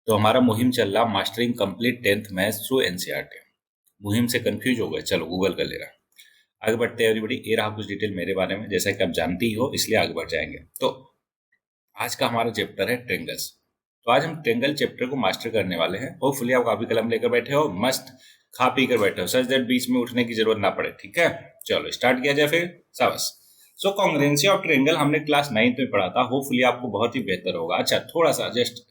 तो हमारा मुहिम चल रहा mastering complete 10th maths through NCERT. मुहिम से कंफ्यूज हो गए, चलो गूगल कर ले रहा। आगे बढ़ते हैं एवरीबॉडी। ये रहा कुछ डिटेल मेरे बारे में, जैसा कि आप जानती ही हो, इसलिए आगे बढ़ जाएंगे। तो आज का हमारा चैप्टर है ट्रेंगल्स। तो आज हम ट्रेंगल चैप्टर को मास्टर करने वाले हैं। होपफुली आप काफी कलम लेकर बैठे हो, मस्त खा पी कर बैठे हो, सच दैट बीच में उठने की जरूरत ना पड़े। ठीक है, चलो स्टार्ट किया जाए फिर। शाबाश। सो कॉन्ग्रुएंसी ऑफ ट्रेंगल हमने क्लास 9th में पढ़ा था। होपफुली आपको बहुत ही बेहतर होगा। अच्छा, थोड़ा सा जस्ट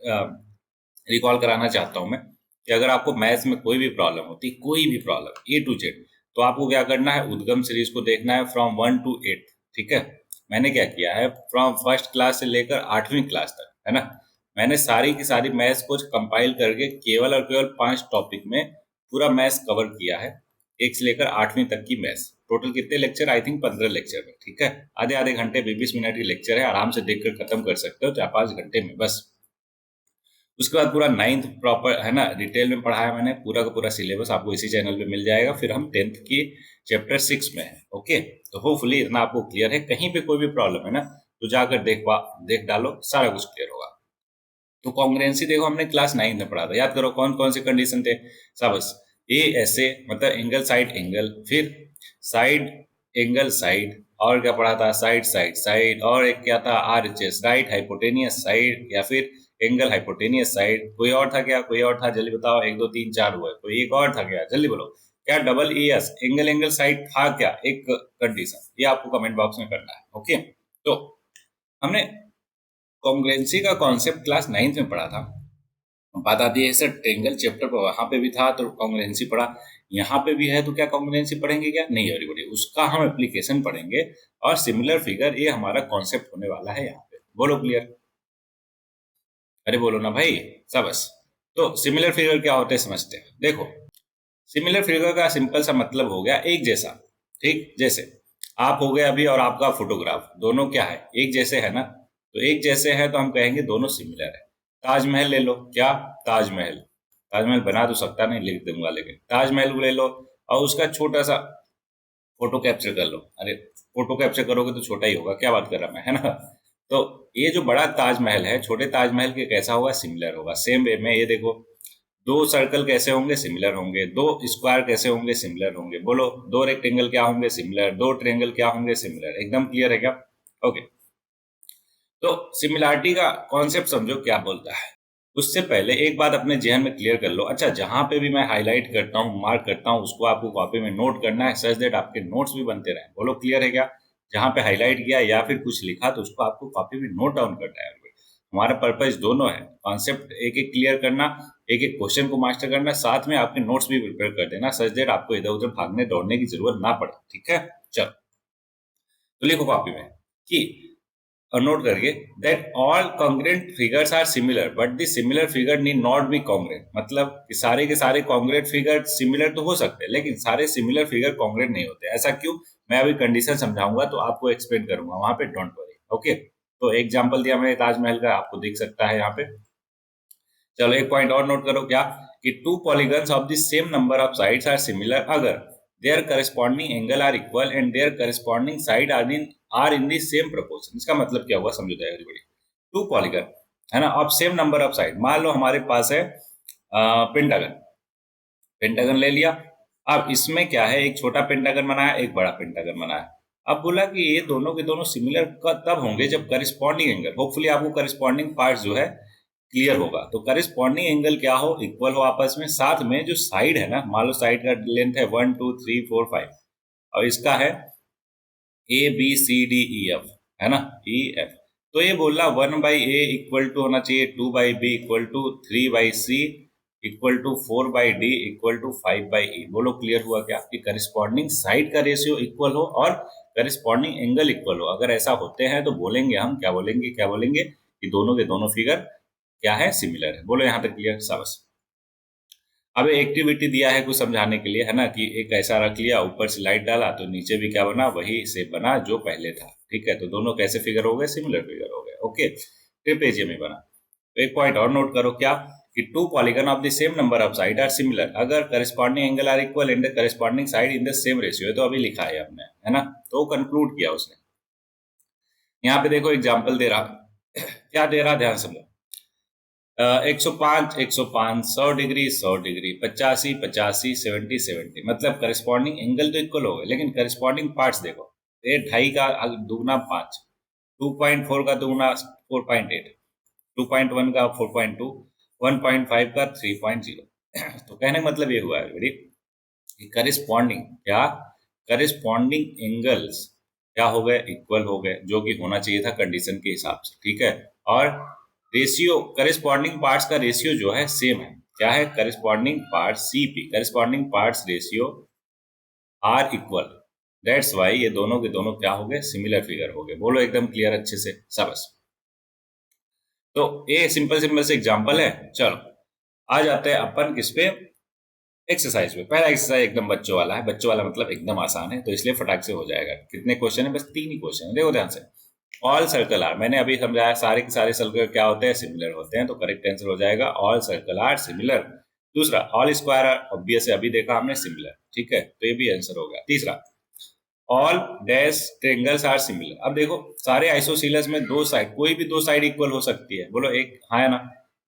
रिकॉल कराना चाहता हूं मैं कि अगर आपको मैथ्स में कोई भी प्रॉब्लम होती, कोई भी प्रॉब्लम A to Z, तो आपको क्या करना है, उद्गम सीरीज को देखना है फ्रॉम 1 to 8। ठीक है, मैंने क्या किया है, फ्रॉम फर्स्ट क्लास से लेकर 8वीं क्लास तक, है ना, मैंने सारी की सारी मैथ्स को कंपाइल करके केवल और केवल 5 टॉपिक में पूरा मैथ्स कवर किया है। 1 से लेकर 8वीं तक की मैथ्स। टोटल कितने लेक्चर, आई थिंक 15 लेक्चर में। ठीक है, आधे आधे घंटे 20 मिनट की लेक्चर है, आराम से देखकर खत्म कर सकते हो 4-5 घंटे में बस। उसके बाद पूरा 9th प्रॉपर, है ना, डिटेल में पढ़ाया मैंने। पूरा का पूरा सिलेबस आपको इसी चैनल पे मिल जाएगा। फिर हम 10th की चैप्टर 6 में है। ओके, तो होपफुली इतना आपको क्लियर है। कहीं पे कोई भी प्रॉब्लम है ना, तो जाकर देख डालो, सारा कुछ क्लियर होगा। तो कॉन्ग्रुएंसी देखो, हमने क्लास 9 में पढ़ा था। याद करो कौन कौन से कंडीशन थे। सबस ए ऐसे, मतलब एंगल साइड एंगल, फिर साइड एंगल साइड, और क्या पढ़ा था, साइड साइड साइड, और एक क्या था, आरएचएस, राइट हाइपोटेनियस साइड, या फिर एंगल हाइपोटेनियस साइड। कोई और था क्या, कोई और था, जल्दी बताओ। 1 2 3 4 हुआ है, कोई एक और था क्या, जल्दी बोलो। क्या double S angle angle side था क्या, एक कंडीशन, ये आपको कमेंट बॉक्स में करना है। ओके, तो हमने कॉन्ग्रुएंसी का कॉन्सेप्ट क्लास 9th में पढ़ा था। बात आती है सर ट्रेंगल चैप्टर पर, वहां पे भी था तो कॉन्ग्रुएंसी पढ़ा, यहाँ पे भी है तो क्या कॉन्ग्रुएंसी पढ़ेंगे क्या, नहीं एवरीबॉडी, उसका हम एप्लीकेशन पढ़ेंगे। और सिमिलर फिगर, ये हमारा कॉन्सेप्ट होने वाला है यहाँ पे। बोलो क्लियर, अरे बोलो ना भाई, सबस। तो सिमिलर फिगर क्या होते हैं समझते हैं। देखो, सिमिलर फिगर का सिंपल सा मतलब हो गया एक जैसा। ठीक, जैसे आप हो गए अभी और आपका फोटोग्राफ, दोनों क्या है, एक जैसे है ना। तो एक जैसे है तो हम कहेंगे दोनों सिमिलर है। ताजमहल ले लो, क्या, ताजमहल, ताजमहल बना तो सकता नहीं, लिख दूंगा, लेकिन ताजमहल ले लो और उसका छोटा सा फोटो कैप्चर कर लो। अरे फोटो कैप्चर करोगे तो छोटा ही होगा, क्या बात कर रहा मैं, है ना। तो ये जो बड़ा ताजमहल है, छोटे ताजमहल के कैसा होगा, सिमिलर होगा। सेम वे में ये देखो, 2 सर्कल कैसे होंगे, सिमिलर होंगे। 2 स्क्वायर कैसे होंगे, सिमिलर होंगे। बोलो 2 रेक्टेंगल क्या होंगे, सिमिलर। 2 ट्रेंगल क्या होंगे, सिमिलर। एकदम क्लियर है क्या। ओके, तो सिमिलरिटी का कॉन्सेप्ट समझो क्या बोलता है। उससे पहले एक बात अपने जहन में क्लियर कर लो। अच्छा, जहां पे भी मैं हाईलाइट करता हूँ, मार्क करता हूँ, उसको आपको कॉपी में नोट करना है, सच दैट आपके नोट्स भी बनते रहे। बोलो क्लियर है क्या। जहां पे हाईलाइट किया या फिर कुछ लिखा तो उसको आपको कॉपी में नोट डाउन करना है। हमारा पर्पज दोनों है, कॉन्सेप्ट एक एक क्लियर करना, एक एक क्वेश्चन को मास्टर करना, साथ में आपके नोट्स भी प्रिपेयर कर देना, सच दैट आपको इधर उधर भागने दौड़ने की जरूरत ना पड़े। ठीक है, चलो तो लिखो कॉपी में कि, और नोट करिए, that all congruent figures are similar but the similar figure need not be congruent. मतलब कि सारे के सारे कॉन्ग्रुएंट फिगर सिमिलर तो हो सकते हैं, लेकिन सारे सिमिलर फिगर कॉन्ग्रुएंट नहीं होते। ऐसा क्यों, मैं अभी कंडीशन समझाऊंगा तो आपको एक्सप्लेन करूंगा वहां पे, डोंट वरी। ओके, तो एग्जांपल दिया मैंने ताजमहल का, आपको दिख सकता है यहाँ पे। चलो एक पॉइंट और नोट करो, क्या, कि 2 polygons of the same number of sides are similar अगर their corresponding angle are equal and their corresponding side are in the same proportion. इसका मतलब क्या हुआ, समझो एवरीबॉडी। 2 पॉलीगन, है ना, of same number of side. मान लो हमारे पास है पेंटागन, पेंटागन ले लिया। अब इसमें क्या है, एक छोटा पेंटागन बनाया, एक बड़ा पेंटागन बनाया। अब बोला कि ये दोनों के दोनों सिमिलर तब होंगे जब करस्पॉन्डिंग एंगल, होपफुली आपको करस्पॉन्डिंग पार्ट जो है क्लियर होगा। तो करस्पॉन्डिंग एंगल क्या हो, इक्वल हो आपस में। साथ में जो साइड है ना, मान लो साइड का लेंथ है 1 2 3 4 5, और इसका है ABCDEF, है ना, EF। तो ये बोला 1/A इक्वल टू होना चाहिए 2/B equal to 3/C equal to 4/D equal to 5/E। बोलो क्लियर हुआ क्या, कि करस्पॉन्डिंग साइड का रेशियो इक्वल हो और करस्पॉन्डिंग एंगल इक्वल हो। अगर ऐसा होते हैं तो बोलेंगे हम, क्या बोलेंगे, क्या बोलेंगे, कि दोनों के दोनों फिगर क्या है, सिमिलर है। बोलो यहाँ तक क्लियर, शाबाश। अब एक्टिविटी दिया है कुछ समझाने के लिए, है ना, कि एक ऐसा रख लिया, ऊपर से लाइट डाला तो नीचे भी क्या बना, वही शेप बना जो पहले था। ठीक है, तो दोनों कैसे फिगर हो गए, सिमिलर फिगर हो गए। ओके, ट्रिपेजियम में बना। तो एक पॉइंट और नोट करो, क्या, कि 2 polygon of the same number of side are similar अगर corresponding angle are equal and the corresponding side in the same ratio. तो अभी लिखा है हमने, है ना, तो कंक्लूड किया उसने। यहाँ पे देखो एग्जाम्पल दे रहा क्या दे रहा, ध्यान समझो। 105 105, 100 डिग्री 100 डिग्री, 85 85, 70 70, मतलब करस्पॉन्डिंग एंगल तो इक्वल हो गए, लेकिन करस्पॉन्डिंग पार्ट्स देखो, ये 2.5 का दुगना 5, 2.4 का दुगना 4.8, 2.1 का 4.2, 1.5 का 3.0। तो कहने का मतलब ये हुआ है बेटी कि करस्पॉन्डिंग क्या, करस्पॉन्डिंग एंगल्स क्या हो गए, इक्वल हो गए, जो कि होना चाहिए था कंडीशन के हिसाब से, ठीक है। और रेशियो करस्पॉन्डिंग पार्ट्स का रेशियो जो है सेम है, क्या है, corresponding part CP, corresponding parts ratio are equal, that's why ये दोनों के दोनों क्या हो गए, सिमिलर फिगर हो गए। बोलो एकदम क्लियर अच्छे से सबस। तो ये सिंपल सिंपल से एग्जांपल है। चलो आ जाते हैं अपन किस पे, एक्सरसाइज पे। पहला एक्सरसाइज एकदम बच्चों वाला है, बच्चों वाला मतलब एकदम आसान है, तो इसलिए फटाक से हो जाएगा। कितने क्वेश्चन है, बस 3 ही क्वेश्चन है, देखो ध्यान से। ऑल सर्कल आर, मैंने अभी समझाया सारे के सारे सर्कल क्या होते हैं, सिमिलर होते हैं, तो करेक्ट आंसर हो जाएगा ऑल सर्कल आर सिमिलर। दूसरा ऑल स्क्वायर आर, ऑब्वियस है, अभी देखा हमने, सिमिलर, ठीक है, तो ये भी आंसर हो गया। तीसरा all dash triangles are similar. अब देखो सारे आइसोसीलस में दो साइड, कोई भी दो साइड इक्वल हो सकती है, बोलो एक हाँ है ना।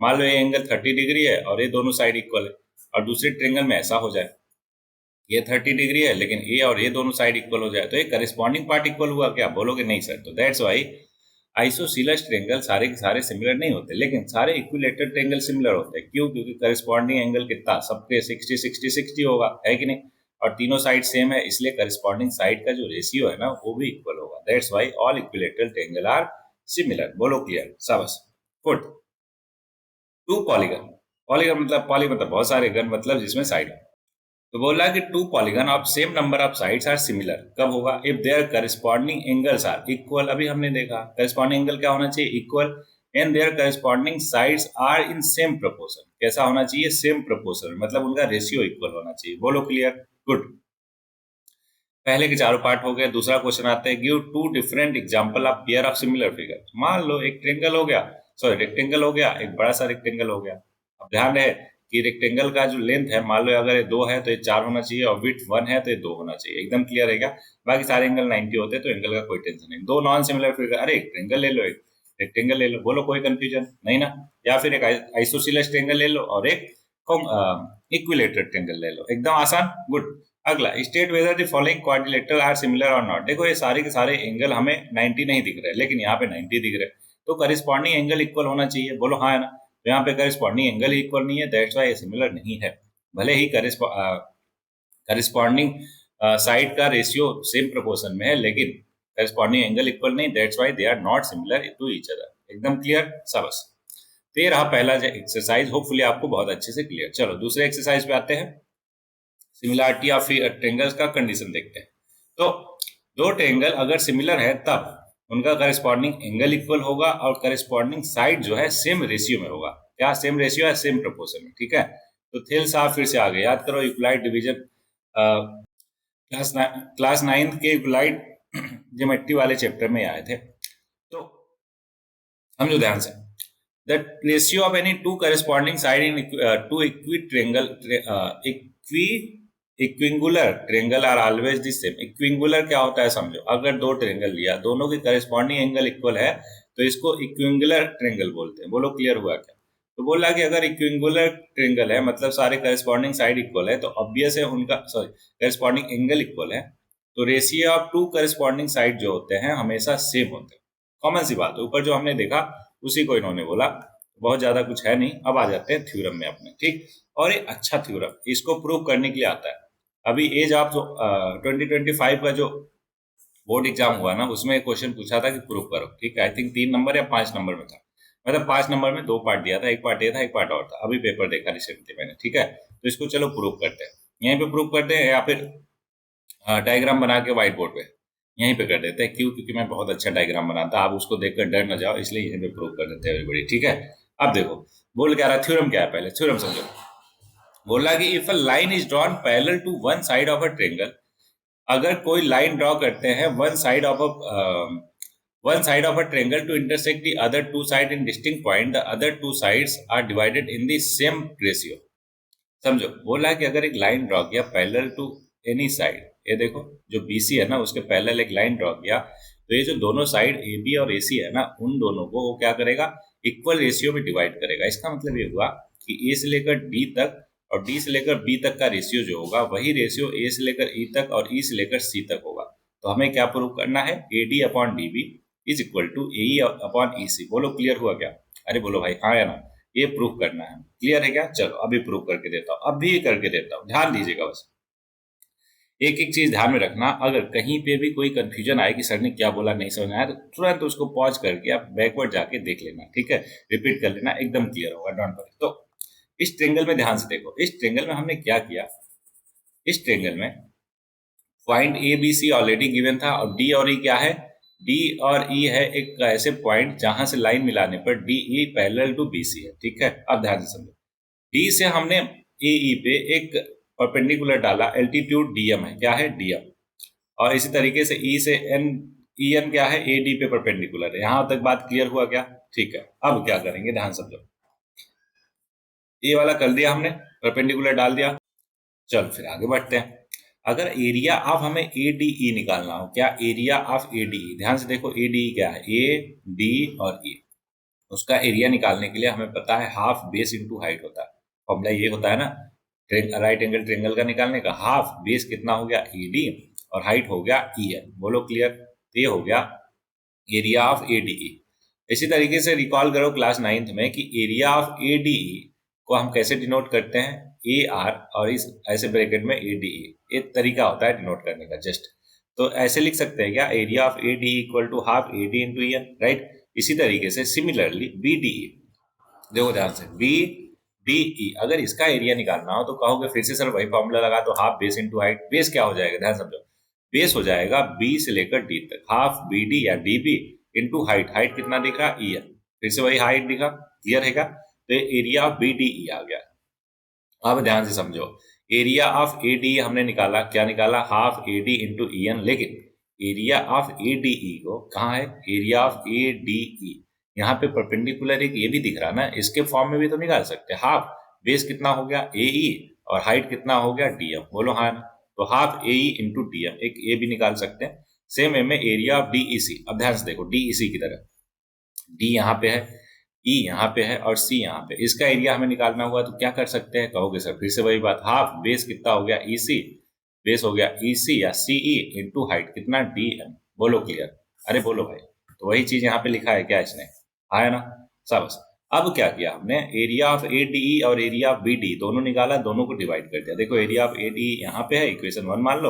मान लो ये एंगल 30 डिग्री है और ये दोनों साइड इक्वल है, और दूसरे ट्रेंगल में ऐसा हो जाए, ये 30 डिग्री है लेकिन ए और ये दोनों साइड इक्वल हो जाए, तो ये करस्पॉन्डिंग पार्ट इक्वल हुआ क्या, बोलोगे नहीं सर। तो दैट्स वाई आइसोसीलस ट्रेंगल सारे के सारे सिमिलर नहीं होते, लेकिन सारे इक्विलेटरल ट्रेंगल सिमिलर होते हैं। क्यों, क्योंकि करस्पॉन्डिंग एंगल कितना, सबके 60 60 60 होगा, है कि नहीं, और तीनों साइड सेम है, इसलिए करस्पॉन्डिंग साइड का जो रेशियो है ना वो भी इक्वल होगा। That's why all equilateral triangle are similar. बोलो क्लियर, शाबाश, गुड। टू पॉलीगन, पॉलीगन मतलब पॉली मतलब बहुत सारे, गन मतलब जिसमें साइड है। तो बोला कि two polygon of same number of sides are similar कब होगा, if their corresponding angles are equal. अभी हमने देखा करस्पॉन्डिंग एंगल क्या होना चाहिए, equal, and their corresponding sides are in same proportion. कैसा होना चाहिए, सेम प्रोपोर्शन, मतलब उनका रेशियो इक्वल होना चाहिए। बोलो क्लियर, गुड। पहले के चारों पार्ट हो गए। दूसरा क्वेश्चन आता है, give two different example of pair of similar figure. मान लो एक ट्रेंगल हो गया, सॉरी रेक्टेंगल हो गया, एक बड़ा सा रेक्टेंगल हो गया। अब ध्यान रहे कि रेक्टेंगल का जो लेंथ है, मान लो अगर ये 2 है तो ये 4 होना चाहिए, और विड्थ 1 है तो ये 2 होना चाहिए। एकदम क्लियर है क्या, बाकी सारे एंगल 90 होते हैं तो एंगल का कोई टेंशन नहीं। दो नॉन सिमिलर फिगर, अरे एक ट्रेंगल ले लो, एक रेक्टेंगल ले लो, बोलो कोई कंफ्यूजन नहीं ना। या फिर एक आइसोसीलस ट्रेंगल ले लो और एक इक्विलेटरल ट्रेंगल ले लो, एकदम आसान, गुड। अगला, state whether the following quadrilateral are similar और नॉट। देखो ये सारे के सारे एंगल हमें 90 नहीं दिख रहे, लेकिन यहाँ पे 90 दिख रहे, तो करस्पॉन्डिंग एंगल इक्वल होना चाहिए। बोलो हाँ है ना। तो यहाँ पे करस्पॉन्डिंग एंगल इक्वल नहीं है, दैट्स वाई ये सिमिलर नहीं है। भले ही करस्पॉन्डिंग साइड का रेशियो सेम प्रोपोर्शन में है, लेकिन करस्पॉन्डिंग एंगल इक्वल नहीं, that's why they are not similar to each other. एकदम क्लियर, शाबाश। तो ये रहा पहला एक्सरसाइज, होपफुली आपको बहुत अच्छे से क्लियर। चलो दूसरे एक्सरसाइज पे आते हैं, सिमिलरिटी ऑफ ट्रेंगल्स का कंडीशन देखते हैं। तो दो ट्रेंगल अगर सिमिलर है तब उनका करस्पॉन्डिंग एंगल इक्वल होगा और करस्पॉन्डिंग साइड जो है सेम रेशियो में होगा। क्या सेम रेशियो है, सेम प्रोपोर्शन में, ठीक है। तो थेल्स आप फिर से आ गए, याद करो इक्वलाइट डिवीजन, क्लास 9th के इक्वलाइट ज्योमेट्री वाले चैप्टर में आए थे। तो समझो ध्यान से, the ratio of any two corresponding side in two equiangular triangle are always the same। इक्विंगुलर क्या होता है समझो, अगर दो ट्रेंगल लिया, दोनों के करस्पॉन्डिंग एंगल इक्वल है तो इसको इक्विंगुलर ट्रेंगल बोलते हैं। बोलो क्लियर हुआ क्या। तो बोला कि अगर इक्विंगुलर ट्रेंगल है मतलब सारे करस्पॉन्डिंग साइड इक्वल है, तो ऑब्वियस है उनका, सॉरी करस्पॉन्डिंग एंगल इक्वल है, तो ratio of two corresponding side जो होते हैं हमेशा सेम होते हैं। कॉमन सी बात, ऊपर जो हमने देखा उसी को इन्होंने बोला, बहुत ज्यादा कुछ है नहीं। अब आ जाते हैं थ्योरम में अपने, ठीक। और ये अच्छा थ्योरम, इसको प्रूव करने के लिए आता है। अभी एज ऑफ 2025 का जो बोर्ड एग्जाम हुआ ना, उसमें क्वेश्चन पूछा था कि प्रूव करो, ठीक है। आई थिंक 3 नंबर या 5 नंबर में था, मतलब 5 नंबर में 2 पार्ट दिया था, एक पार्ट ये था, एक पार्ट और था। अभी पेपर देखा रिसेंटली मैंने, ठीक है। तो इसको चलो प्रूव करते हैं, यहीं पे प्रूव करते हैं, या फिर डायग्राम बना के व्हाइट बोर्ड पे यहीं पे कर देते हैं। क्यों, क्योंकि मैं बहुत अच्छा डायग्राम बनाता, आप उसको देखकर डर ना जाओ, इसलिए यहीं पे प्रूव कर देते हैं एवरीबॉडी, ठीक है। अब देखो बोल क्या रहा है, थ्योरम क्या है, पहले थ्योरम समझो। बोला कि if a line is drawn parallel to one side of a triangle, अगर कोई लाइन ड्रॉ करते हैं one side of a triangle to intersect the other two side in distinct point, the other two sides are divided in the same ratio. समझो, बोला कि अगर एक line draw किया पैरेलल टू एनी साइड, ये देखो जो बीसी है ना उसके पैरेलल एक लाइन ड्रॉ किया, तो ये जो दोनों साइड ए बी और ए सी है ना, उन दोनों को वो क्या करेगा, इक्वल रेशियो में डिवाइड करेगा। इसका मतलब ये हुआ कि ए से लेकर डी तक और डी से लेकर बी तक का रेशियो जो होगा वही रेशियो ए से लेकर ई तक और ई से लेकर सी तक होगा। तो हमें क्या प्रूव करना है, A D upon D B is equal to A E upon E C. बोलो क्लियर हुआ क्या? अरे बोलो भाई हाँ या ना, ये प्रूव करना है। क्लियर है क्या? चलो अभी प्रूव करके देता हूँ, अभी करके देता हूँ, ध्यान दीजिएगा बस। एक एक चीज ध्यान में रखना, अगर कहीं पे भी कोई कंफ्यूजन आए कि सर ने क्या बोला नहीं समझ आया तो तुरंत उसको पॉज करके आप बैकवर्ड जाके देख लेना, ठीक है, रिपीट कर लेना, एकदम क्लियर होगा, डोंट वरी। तो इस ट्रेंगल में ध्यान से देखो, इस ट्रेंगल में हमने क्या किया, इस ट्रेंगल में point A B C already given था और डी और ई क्या है, डी और ई है एक ऐसे पॉइंट जहां से लाइन मिलाने पर D E parallel to B C है, ठीक है। अब ध्यान से समझो, डी से हमने ए ई पे एक परपेंडिकुलर डाला, एल्टीट्यूड डीएम है, क्या है डीएम, और इसी तरीके से ई से एन, ई एन क्या है, ए डी पे परपेंडिकुलर है। यहां तक बात क्लियर हुआ क्या? ठीक है। अब क्या करेंगे, ध्यान समझो, ये वाला कर दिया हमने, परपेंडिकुलर डाल दिया। चल फिर आगे बढ़ते हैं। अगर एरिया ऑफ हमें ए डी ई निकालना हो, क्या एरिया ऑफ ए डी ई, ध्यान से देखो ए डी ई क्या है, ए डी और ई, उसका एरिया निकालने के लिए हमें पता है हाफ बेस इंटू हाइट होता है। फॉर्मूला ये होता है ना राइट एंगल ट्रेंगल का निकालने का, हाफ बेस कितना हो गया ए डी और हाइट हो गया ई एन। बोलो क्लियर? तो ये हो गया एरिया ऑफ ए डी ई। इसी तरीके से रिकॉल करो क्लास 9th में कि area of A D E को हम कैसे डिनोट करते हैं, ए आर और इस ऐसे ब्रैकेट में ए डी ई, एक तरीका होता है डिनोट करने का जस्ट। तो ऐसे लिख सकते हैं क्या, area of A D equal to half A D into E N, right. इसी तरीके से सिमिलरली बी डी ई, देखो ध्यान से, बी डी ई अगर इसका एरिया निकालना हो तो कहोगे फिर से सर वही फॉर्मूला लगा, तो half base into height. Base क्या हो जाएगा, ध्यान समझो, बेस हो जाएगा बी से लेकर डी तक, हाफ बी डी या D B into height, height कितना दिख रहा ई एन, फिर से वही हाइट दिखा, क्लियर है क्या? तो area of B D E आ गया। अब ध्यान से समझो, एरिया ऑफ ए डी हमने निकाला, क्या निकाला, half A D into E N, लेकिन area of A D E को कहाँ है, area of A D E यहाँ पे परपेंडिकुलर एक ये भी दिख रहा ना, इसके फॉर्म में भी तो निकाल सकते हैं। हाफ बेस कितना हो गया ए ई और हाइट कितना हो गया डी एम, बोलो हाँ ना। तो हाफ ए ई इंटू डी एम, एक ए भी निकाल सकते हैं। सेम वे में एरिया ऑफ डी ई सी, अब ध्यान से देखो डी ई सी की तरह, डी यहाँ पे है, ई यहाँ पे है और सी यहाँ पे, इसका एरिया हमें निकालना हुआ तो क्या कर सकते हैं, कहोगे सर फिर से वही बात, हाफ बेस कितना हो गया ई सी, बेस हो गया ई सी या सी ई इंटू हाइट कितना डी एम। बोलो क्लियर? अरे बोलो भाई, तो वही चीज यहाँ पे लिखा है क्या इसने, आया ना, शाबाश। अब क्या किया हमने, एरिया ऑफ ए डी ई और एरिया ऑफ बी डी दोनों निकाला, दोनों को डिवाइड कर दिया। देखो एरिया ऑफ ए डी यहाँ पे है, इक्वेशन 1 मान लो,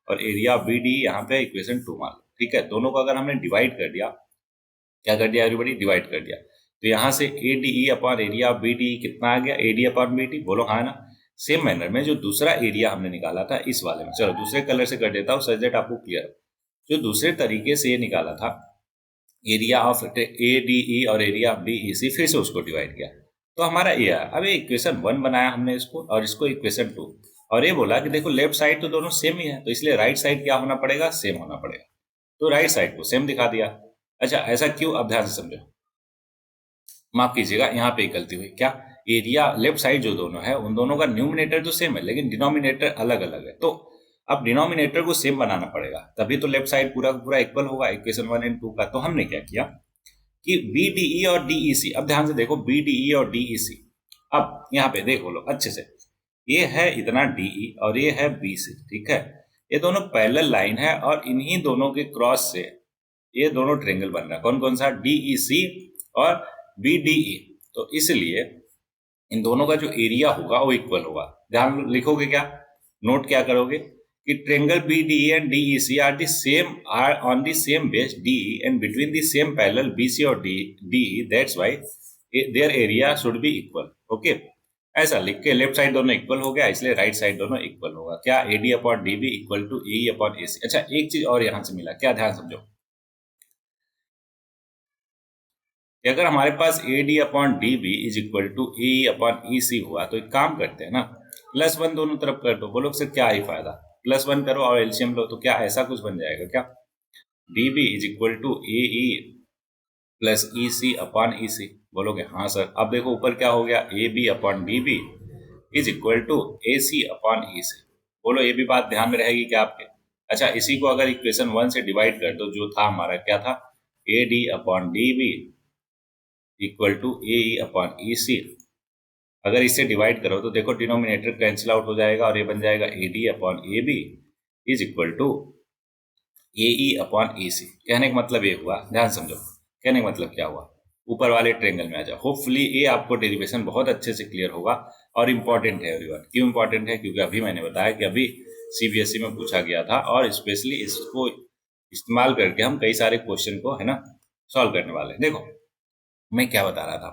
और एरिया ऑफ बी डी यहाँ पे है, इक्वेशन 2 मान लो, ठीक है। दोनों को अगर हमने डिवाइड कर दिया, क्या कर दिया एवरीबॉडी, डिवाइड कर दिया, तो यहाँ से A D E upon area of B D कितना आ गया, A D upon B D, बोलो हाँ ना। सेम मैनर में जो दूसरा एरिया हमने निकाला था इस वाले में, चलो दूसरे कलर से कर देता हूँ सच दैट आपको क्लियर, जो दूसरे तरीके से ये निकाला था एरिया ऑफ ए डी ई और एरिया ऑफ डी ई सी, फिर से उसको डिवाइड किया तो हमारा ये आया। अब इक्वेशन 1 बनाया हमने इसको और इसको इक्वेशन 2, और ये बोला कि देखो लेफ्ट साइड तो दोनों सेम ही है, तो इसलिए राइट साइड क्या होना पड़ेगा, सेम होना पड़ेगा, तो राइट साइड को सेम दिखा दिया। अच्छा ऐसा क्यों, अब ध्यान से समझो, माफ कीजिएगा यहाँ पे गलती हुई, क्या एरिया लेफ्ट साइड जो दोनों है उन दोनों का न्यूमिनेटर तो सेम है लेकिन डिनोमिनेटर अलग अलग है, तो अब डिनोमिनेटर को सेम बनाना पड़ेगा, तभी तो लेफ्ट साइड पूरा पूरा इक्वल होगा इक्वेशन 1 एंड 2 का। तो हमने क्या किया कि बी डी ई और डी ई सी, अब ध्यान से देखो बी डी ई और डी ई सी, अब यहाँ पे देखो लो अच्छे से, ये है इतना डी ई और ये है बी सी, ठीक है, ये दोनों पैरेलल लाइन है और इन्हीं दोनों के क्रॉस से ये दोनों ट्रेंगल बन रहा है, कौन कौन सा, डी ई सी और बी डी ई। तो इसलिए इन दोनों का जो एरिया होगा वो इक्वल होगा। ध्यान लिखोगे क्या, नोट क्या करोगे कि triangle B D E and D E C are the same, are on the same base D E and between the same parallel B C और D E, that's why their area should be equal. Okay, ऐसा लिख के left side दोनों equal हो गया, इसलिए right side दोनों equal होगा, क्या A D upon D B equal to A upon A C. अच्छा एक चीज और यहां से मिला, क्या ध्यान समझो, कि अगर हमारे पास A D upon D B is equal to A upon E C हुआ तो एक काम करते हैं ना, +1 दोनों तरफ कर दो, बोलो सर क्या ही फायदा, +1 करो और एलसीएम लो, तो क्या ऐसा कुछ बन जाएगा क्या, D B is equal to A E plus E C upon E C, बोलोगे हाँ सर। अब देखो ऊपर क्या हो गया, A B upon D B is equal to A C upon E C, बोलो ये भी बात ध्यान में रहेगी क्या आपके। अच्छा इसी को अगर इक्वेशन 1 से डिवाइड कर दो, जो था हमारा क्या था, A D upon D B equal to A E upon E C. अगर इसे डिवाइड करो तो देखो डिनोमिनेटर कैंसिल आउट हो जाएगा और ये बन जाएगा A D upon A B is equal to A E upon A C. कहने का मतलब ये हुआ, ध्यान समझो, कहने का मतलब क्या हुआ, ऊपर वाले ट्रेंगल में आ जाओ। होपफुली ये आपको डेरिवेशन बहुत अच्छे से क्लियर होगा और इम्पॉर्टेंट है एवरीवन। क्यों इम्पॉर्टेंट है? क्योंकि अभी मैंने बताया कि अभी सीबीएसई में पूछा गया था और स्पेशली इसको इस्तेमाल करके हम कई सारे क्वेश्चन को, है ना, सॉल्व करने वाले हैं। देखो मैं क्या बता रहा था,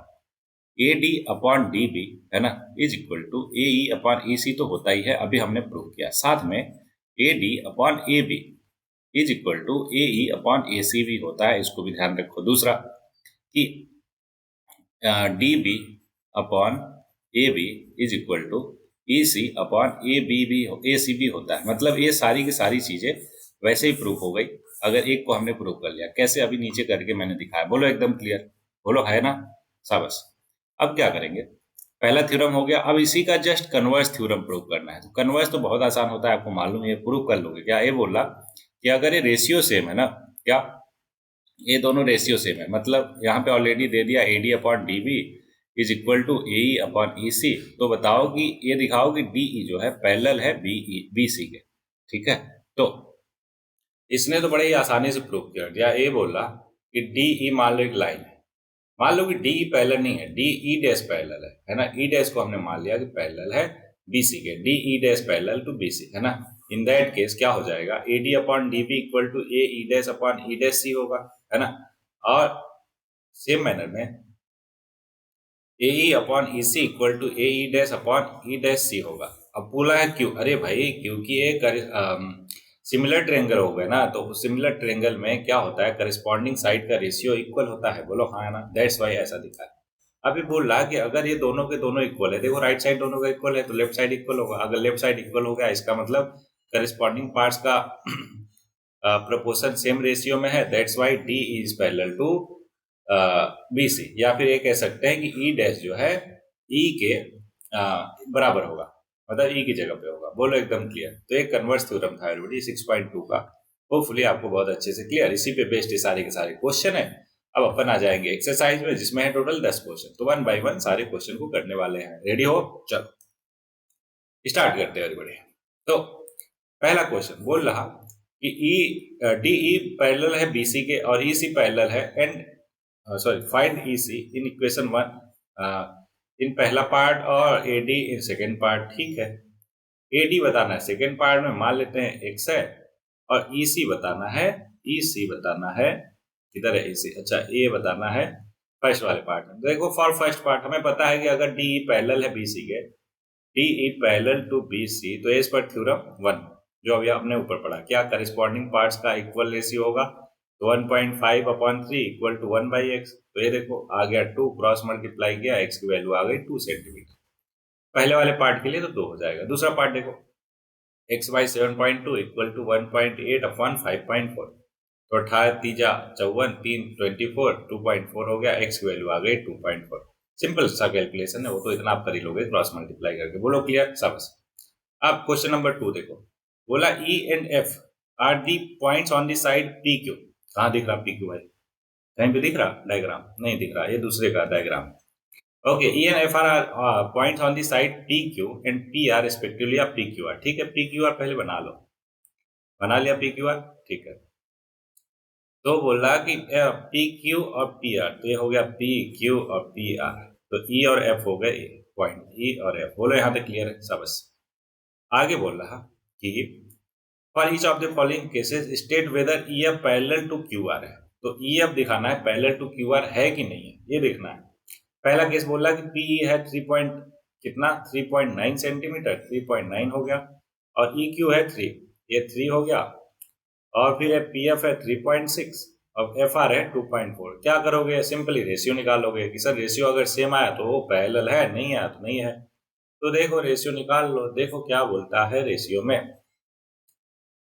A D upon D B, है ना, is equal to A E upon E C तो होता ही है, अभी हमने प्रूव किया। साथ में A D upon A B is equal to A E upon A C भी होता है, इसको भी ध्यान रखो। दूसरा कि D B upon A B is equal to A C upon A B भी ए सी भी होता है। मतलब ये सारी की सारी चीजें वैसे ही प्रूफ हो गई अगर एक को हमने प्रूव कर लिया। कैसे? अभी नीचे करके मैंने दिखाया। बोलो एकदम क्लियर, बोलो है ना, शाबाश। अब क्या करेंगे, पहला थ्योरम हो गया, अब इसी का जस्ट कन्वर्स थ्योरम प्रूव करना है। तो कन्वर्स तो बहुत आसान होता है, आपको मालूम है, प्रूव कर लोगे। क्या? ये बोला कि अगर ये रेशियो सेम है ना, क्या ये दोनों रेशियो सेम है, मतलब यहाँ पे ऑलरेडी दे दिया A D upon D B is equal to A E upon E C, तो बताओ कि ये दिखाओ कि डी ई जो है पैरेलल है बी सी के। ठीक है, तो इसने तो बड़े ही आसानी से प्रूव किया दिया। ये बोला कि डी ई मान लो एक लाइन है, मान लो कि डी ई पैरेलल नहीं है, डी ई डैश पैरेलल है ना। ई डैश को हमने मान लिया कि पैरेलल है बी सी के, D E dash parallel to B C, है ना। इन दैट केस क्या हो जाएगा, A D upon D B equal to A E dash upon E dash C होगा, है ना। और सेम मैनर में A E upon E C equal to A E dash upon E dash C होगा। अब बोला है क्यों? अरे भाई क्योंकि एक सिमिलर ट्रेंगल हो गए ना, तो सिमिलर ट्रेंगल में क्या होता है, करस्पॉन्डिंग साइड का रेशियो इक्वल होता है। बोलो हाँ, है ना, दैट्स वाई ऐसा दिखा है। अभी बोल रहा कि अगर ये दोनों के दोनों इक्वल है, देखो राइट साइड दोनों का इक्वल है तो लेफ्ट साइड इक्वल होगा। अगर लेफ्ट साइड इक्वल हो गया इसका मतलब करस्पॉन्डिंग पार्ट्स का प्रोपोर्शन सेम रेशियो में है, that's why D is parallel to B C. या फिर ये कह सकते हैं कि ई डैश जो है ई के बराबर होगा, मतलब ई की जगह पे होगा। बोलो एकदम क्लियर। तो एक कन्वर्स थ्योरम था एवरीबॉडी 6.2 का, होपफुली आपको बहुत अच्छे से क्लियर। इसी पे बेस्ड ये सारे के सारे क्वेश्चन है। अब अपन आ जाएंगे एक्सरसाइज में, जिसमें है टोटल 10 क्वेश्चन। तो 1 बाय 1 सारे क्वेश्चन को करने वाले हैं। रेडी हो? चलो स्टार्ट करते हैं एवरीबॉडी। तो पहला क्वेश्चन बोल रहा कि ई डी ई पैरेलल है बी सी के और ई सी पैरेलल है, and sorry find E C in equation 1 in पहला पार्ट और A D in second part. ठीक है, ए डी बताना है सेकेंड पार्ट में, मान लेते हैं एक्स है, और ई सी बताना है, ई सी बताना है किधर है, ई सी, अच्छा ए बताना है फर्स्ट वाले पार्ट में। देखो फॉर फर्स्ट पार्ट हमें पता है कि अगर डी ई पैरेलल है बी सी के, D E parallel to B C, तो एज पर थ्योरम 1 जो अभी आपने ऊपर पढ़ा, क्या करस्पॉन्डिंग पार्ट्स का इक्वल रेशियो होगा, तो 1.5 upon 3 equal to 1 by X. तो ये देखो आ गया 2, क्रॉस मल्टीप्लाई किया, एक्स की वैल्यू आ गई 2 सेंटीमीटर। पहले वाले पार्ट के लिए तो 2 हो जाएगा। दूसरा पार्ट देखो, X by 7.2 equal to 1.8 upon 5.4, तो 18 तीजा 54, 3 24, 2.4 हो गया, एक्स की वैल्यू आ गई 2.4। सिंपल सा कैलकुलेशन है वो, तो इतना आप कर ही लोगे क्रॉस मल्टीप्लाई करके। बोलो क्लियर? शाबाश। अब क्वेश्चन नंबर 2 देखो, बोला E and F are the points on the side P Q. कहाँ दिख रहा पी क्यू भाई? कहीं पे दिख रहा डायग्राम? नहीं दिख रहा, ये दूसरे का diagram. Okay, E and F are points on the side P Q and P R respectively of P Q R. ठीक है, पी क्यू आर पहले बना लो। बना लिया पी क्यू आर? ठीक है। तो बोला कि पी क्यू और पी आर, तो ये हो गया पी क्यू और पी आर, तो ई और एफ हो गए पॉइंट, ई और एफ। बोलो यहाँ तक क्लियर है? शाबाश। आगे बोल रहा कि for each of the following cases state whether E F parallel to Q R है। तो ई एफ दिखाना है पैरेलल टू क्यू आर है कि नहीं है, ये देखना है। पहला केस बोल रहा कि पी है 3 पॉइंट कितना, 3.9 सेंटीमीटर, 3.9 हो गया, और ई क्यू है 3, ये 3 हो गया, और फिर पी एफ है 3.6 और एफ आर है 2.4। क्या करोगे? सिंपली रेशियो निकालोगे कि सर रेशियो अगर सेम आया तो वो पैरेलल है, नहीं आया तो नहीं है। तो देखो रेशियो निकाल लो, देखो क्या बोलता है रेशियो में।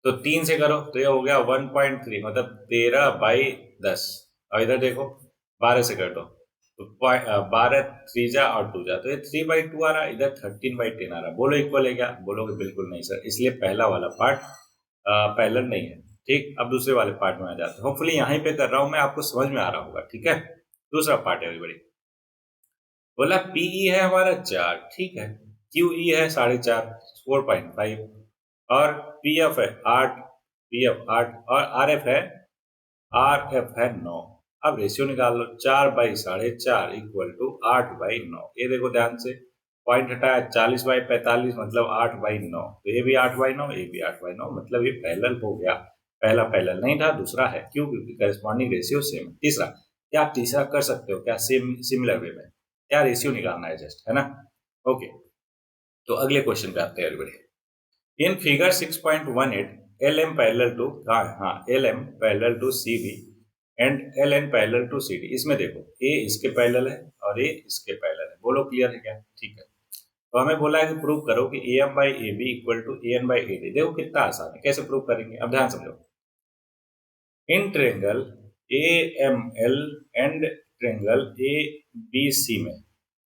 तो 3 से करो तो ये हो गया 1.3, मतलब 13/10। और इधर देखो 12 से कर दो तो 12 3 जा और 2 जा, तो ये 3/2 आ रहा है, इधर 13/10 आ रहा है। बोलो इक्वल है क्या? बोलोगे बिल्कुल नहीं सर, इसलिए पहला वाला पार्ट पैरेलल नहीं है। ठीक, अब दूसरे वाले पार्ट में आ जाते हैं। होपफुली यहीं पे कर रहा हूं मैं, आपको समझ में आ रहा होगा। ठीक है, दूसरा पार्ट है एवरीबॉडी, बोला पीई है हमारा 4, ठीक है, क्यूई है 4.5 4.5, और पीएफ है 8, पीएफ 8, और आरएफ है 9। अब रेशियो निकाल लो, 4/4.5 इक्वल टू 8/9। ये देखो ध्यान से, पॉइंट हटाया, 40/45 मतलब 8/9, तो ये भी 8/9, ये भी 8/9, मतलब ये पैरेलल हो गया। पहला पैरेलल नहीं था, दूसरा है, क्यों? क्योंकि करस्पॉन्डिंग रेशियो सेम। तीसरा, क्या आप तीसरा कर सकते हो क्या सेम सिमिलर वे में? क्या रेशियो निकालना है जस्ट, है ना? ओके, तो अगले क्वेश्चन पे आते हैं everybody. In figure 6.18 LM parallel to, हाँ LM parallel to CB and LN parallel to CD। इसमें देखो A इसके पैरेलल है और A इसके पैरेलल है। बोलो क्लियर है क्या? ठीक है, तो हमें बोला है कि प्रूव करो कि AM/AB इक्वल टू AN/AD। देखो कितना आसान है, कैसे प्रूव करेंगे, अब ध्यान समझो। In triangle AML and triangle ABC में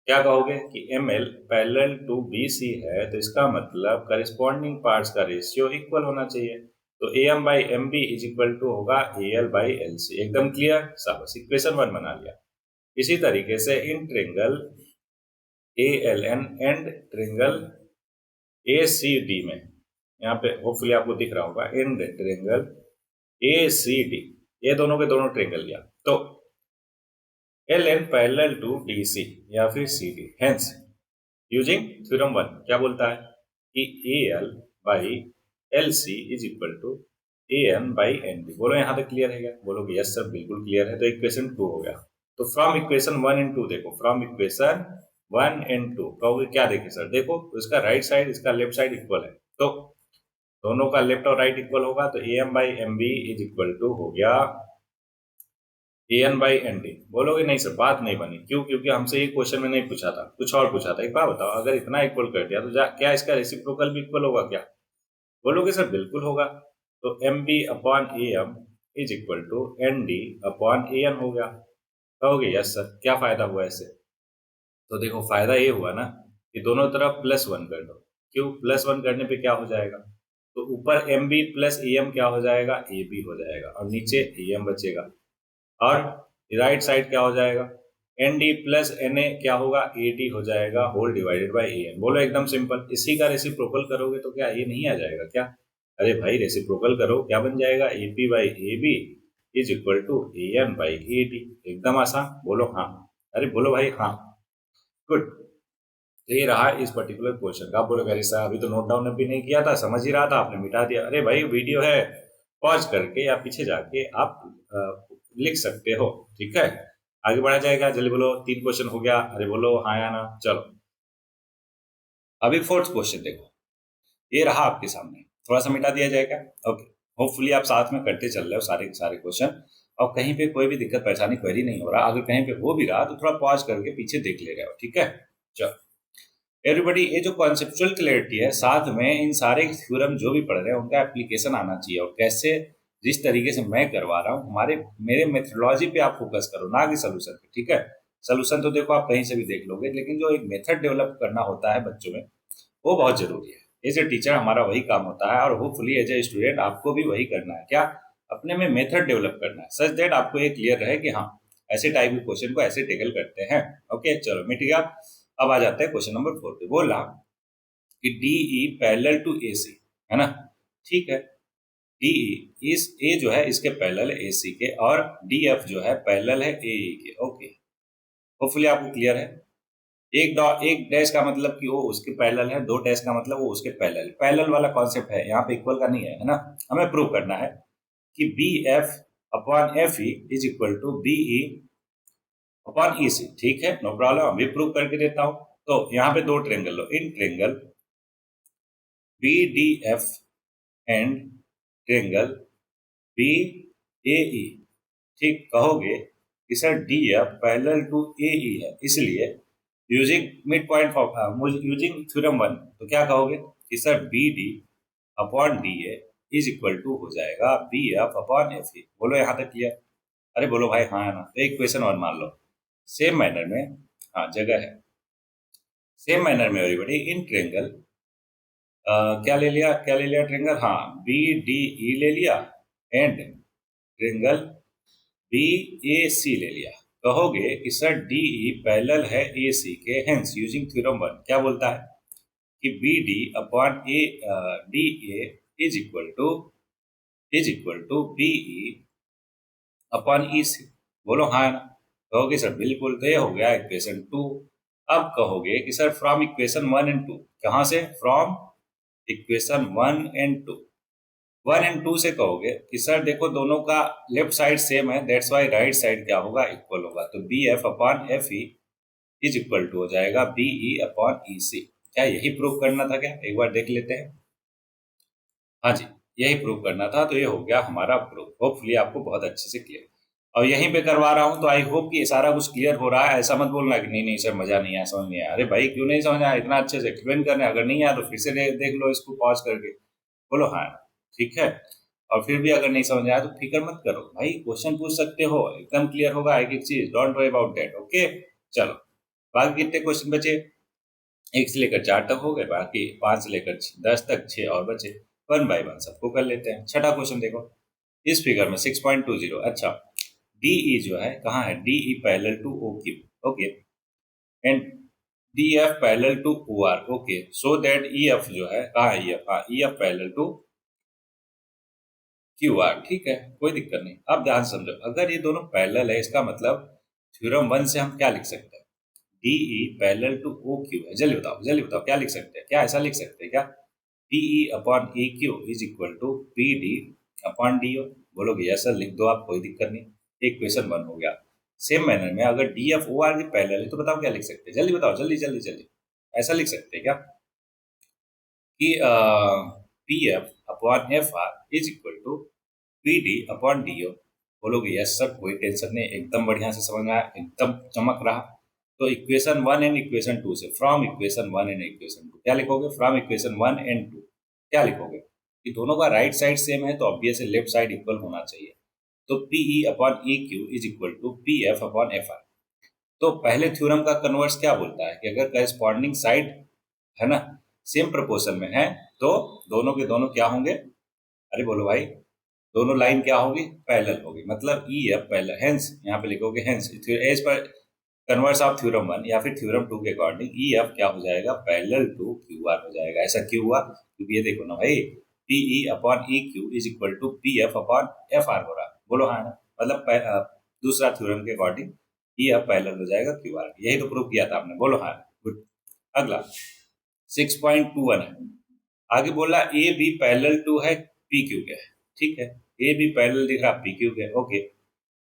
क्या कहोगे कि ML पैरेलल टू BC है, तो इसका मतलब करिस्पॉन्डिंग पार्ट्स का रेशियो इक्वल होना चाहिए। तो AM/MB इज इक्वल टू होगा AL/LC। एकदम क्लियर, शाबाश, इक्वेशन 1 बना लिया। इसी तरीके से in triangle ALN and triangle ACD में, यहाँ पे होपफुली आपको दिख रहा होगा, इन ट्रेंगल ACD, ये दोनों के दोनों ट्रेंगल लिया, तो LN पैरेलल टू DC या फिर CD, हेंस यूजिंग थ्योरम 1 क्या बोलता है कि AL/LC is equal to AN/ND। बोलो यहाँ तक क्लियर है क्या? बोलो कि यस सर बिल्कुल क्लियर है। तो इक्वेशन 2 हो गया। तो फ्रॉम इक्वेशन 1 एंड 2 देखो, फ्रॉम इक्वेशन 1 एंड 2 कहोगे क्या? देखे सर, देखो इसका राइट साइड इसका लेफ्ट साइड इक्वल है, तो दोनों का लेफ्ट और राइट इक्वल होगा, तो AM/MB इज इक्वल टू हो गया AN/ND। बोलोगे नहीं सर बात नहीं बनी, क्यों? क्योंकि हमसे ये क्वेश्चन में नहीं पूछा था, कुछ और पूछा था। एक बात बताओ, अगर इतना इक्वल कर दिया तो क्या इसका रेसिप्रोकल भी इक्वल होगा क्या? बोलोगे सर बिल्कुल होगा। तो MB/AM is equal to ND/AN हो गया। कहोगे यस सर, क्या फायदा हुआ इससे? तो देखो फायदा ये हुआ ना कि दोनों तरफ +1 कर दो। क्यों? +1 करने पे क्या हो जाएगा? तो ऊपर MB प्लस AM क्या हो जाएगा? AB हो जाएगा, और नीचे AM बचेगा। और राइट साइड क्या हो जाएगा? ND प्लस NA क्या होगा? AD हो जाएगा, होल डिवाइडेड बाय AN। बोलो एकदम सिंपल। इसी का रेसिप्रोकल करोगे तो क्या ये नहीं आ जाएगा क्या? अरे भाई रेसिप्रोकल करो, क्या बन जाएगा? AP/AB is equal to AN/AD। एकदम आसान, बोलो हाँ। अरे बोलो भाई हाँ, गुड। तो ये रहा इस पर्टिकुलर क्वेश्चन का। आप बोलोगे अरे सर अभी तो नोट डाउन अभी नहीं किया था, समझ ही रहा था, आपने मिटा दिया। अरे भाई वीडियो है, पॉज करके या पीछे जाके आप लिख सकते हो, ठीक है? आगे बढ़ा जाएगा, जल्दी बोलो। 3 क्वेश्चन हो गया, अरे बोलो हाँ या ना। चलो अभी 4th क्वेश्चन देखो, ये रहा आपके सामने, थोड़ा सा मिटा दिया जाएगा। ओके, होपफुली आप साथ में करते चल रहे हो सारे के सारे क्वेश्चन, और कहीं पे कोई भी दिक्कत परेशानी क्वेरी नहीं हो रहा। अगर कहीं पे हो भी रहा तो थोड़ा पॉज करके पीछे देख ले रहे हो, ठीक है? चलो एवरीबॉडी, ये जो कॉन्सेप्चुअल क्लैरिटी है, साथ में इन सारे थ्योरम जो भी पढ़ रहे हैं उनका एप्लीकेशन आना चाहिए, और कैसे, जिस तरीके से मैं करवा रहा हूँ, मेरे मेथोडोलॉजी पे आप फोकस करो, ना कि सोल्यूशन पे, ठीक है? सोल्यूशन तो देखो आप कहीं से भी देख लोगे, लेकिन जो एक मेथड डेवलप करना होता है बच्चों में, वो बहुत जरूरी है। एज ए टीचर हमारा वही काम होता है, और होपफुली एज ए स्टूडेंट आपको भी वही करना है। क्या? अपने में मेथड डेवलप करना है, सच दैट आपको ये क्लियर रहे कि हाँ ऐसे टाइप के क्वेश्चन को ऐसे टेकल करते हैं। ओके चलो मिट गया। अब आ जाते हैं क्वेश्चन नंबर 4 पे। बोला कि DE पैरेलल टू AC, है ना? ठीक है, DE इस A जो है इसके पैरेलल है AC के, और DF जो है पैरेलल है AE के। ओके, होपफुली आपको क्लियर है। एक डैश का मतलब कि वो उसके पैरेलल है, 2 डैश का मतलब वो उसके पैरेलल। पैरेलल वाला कॉन्सेप्ट है, यहाँ पे इक्वल का नहीं है, है ना? हमें प्रूव करना है कि BF/FE is equal to BE/EC। ठीक है, नो प्रॉब्लम, अभी प्रूव करके देता हूं। तो यहाँ पे 2 ट्रेंगल लो, in triangle BDF and triangle BAE। ठीक, कहोगे कि sir DF parallel to AE है, इसलिए using mid point using theorem 1, तो क्या कहोगे कि sir BD/DA is equal to हो जाएगा BF/FE। बोलो यहाँ तक क्लियर? अरे बोलो भाई हाँ है ना? तो एक क्वेश्चन और मान लो सेम मैनर में, हाँ जगह है, सेम मैनर में एवरीबॉडी, इन ट्रेंगल क्या ले लिया ट्रेंगल? हाँ BDE ले लिया, एंड ट्रेंगल BAC ले लिया। कहोगे कि सर डीई पैरेलल है एसी के, हेंस यूजिंग थ्योरम 1 क्या बोलता है कि B D upon A D A is equal to B E upon E C. बोलो हाँ ना। कहोगे सर बिल्कुल, तो ये हो गया इक्वेशन 2। अब कहोगे कि सर फ्रॉम इक्वेशन 1 एंड 2, कहाँ से? From equation 1 and 2। 1 एंड 2 से कहोगे कि सर देखो दोनों का लेफ्ट साइड सेम है, दैट्स वाई राइट साइड क्या होगा? इक्वल होगा। तो B F upon F E is equal to हो जाएगा बी ई अपॉन ई सी। क्या यही प्रूव करना था क्या? एक बार देख लेते हैं। हाँ जी, यही प्रूव करना था। तो ये हो गया हमारा प्रूफ। होपफुली आपको बहुत अच्छे से क्लियर, और यहीं पे करवा रहा हूँ तो आई होप कि ये सारा कुछ क्लियर हो रहा है। ऐसा मत बोलना कि नहीं नहीं सर मजा नहीं आया, समझ नहीं आया। अरे भाई क्यों नहीं समझ आया? इतना अच्छे से एक्सप्लेन करने, अगर नहीं आया तो फिर से देख लो इसको पॉज करके। बोलो हाँ, ठीक है। और फिर भी अगर नहीं समझ आया तो फिक्र मत करो भाई, क्वेश्चन पूछ सकते हो, एकदम क्लियर होगा एक एक चीज। Don't worry about that, okay. चलो बाकी कितने क्वेश्चन बचे? 1 से लेकर 4 तक हो गए, बाकी 5 से लेकर 10 तक 6 और बचे। 1 बाय 1 सबको कर लेते हैं। छठा क्वेश्चन देखो इस फिगर में 6.20। अच्छा, डीई जो है कहाँ है? DE parallel to O Q, okay, and D F parallel to O R, okay. So that E F जो है कहाँ है? ई एफ, हाँ, E F parallel to Q R, ठीक है, कोई दिक्कत नहीं। अब ध्यान समझो, अगर ये दोनों पैरेलल है इसका मतलब थ्योरम 1 से हम क्या लिख सकते हैं? DE parallel to O Q है। जल्दी बताओ क्या लिख सकते हैं? क्या ऐसा लिख सकते हैं क्या? DE upon A Q is equal to P D upon D O. बोलोगे यस सर, लिख दो आप, कोई दिक्कत नहीं। एक क्वेश्चन 1 हो गया। सेम मैनर में अगर डी एफ ओ आर की पैरेलल है तो बताओ क्या लिख सकते हैं? जल्दी बताओ, जल्दी जल्दी जल्दी। ऐसा लिख सकते हैं क्या कि P F upon F R is equal to P D upon D O? बोलोगे यस सर, कोई टेंशन नहीं, एकदम बढ़िया से समझ में आया, एकदम चमक रहा। तो इक्वेशन 1 एंड इक्वेशन 2 से, फ्रॉम इक्वेशन 1 एंड इक्वेशन 2 क्या लिखोगे? फ्रॉम इक्वेशन 1 एंड 2 क्या लिखोगे? कि दोनों का राइट साइड सेम है तो ऑब्वियसली लेफ्ट साइड इक्वल होना चाहिए। तो PE upon E Q is equal to P F upon F R. तो पहले थ्योरम का कन्वर्स क्या बोलता है कि अगर करस्पॉन्डिंग साइड है ना सेम प्रोपोर्शन में है तो दोनों के दोनों क्या होंगे? अरे बोलो भाई, दोनों लाइन क्या होगी? पैरेलल होगी। मतलब ई एफ पैरेलल, हेंस यहाँ पे लिखोगे hence as per converse of theorem 1 या फिर थ्योरम 2 के अकॉर्डिंग ई एफ क्या हो जाएगा? पैरेलल टू क्यू आर हो जाएगा। ऐसा क्यों हुआ? क्योंकि ये देखो ना भाई, PE upon E Q is equal to P F upon F R हो रहा है। बोलो हाँ ना। मतलब दूसरा थ्योरम के अकॉर्डिंग ई एफ पैरेलल हो जाएगा क्यू आर। यही तो प्रूव किया था आपने। बोलो हाँ, गुड। अगला 6.21 है। आगे बोला ए बी पैरेलल टू है पी क्यू के, ठीक है। ए बी पैरेलल दिख रहा पी क्यू के, ओके।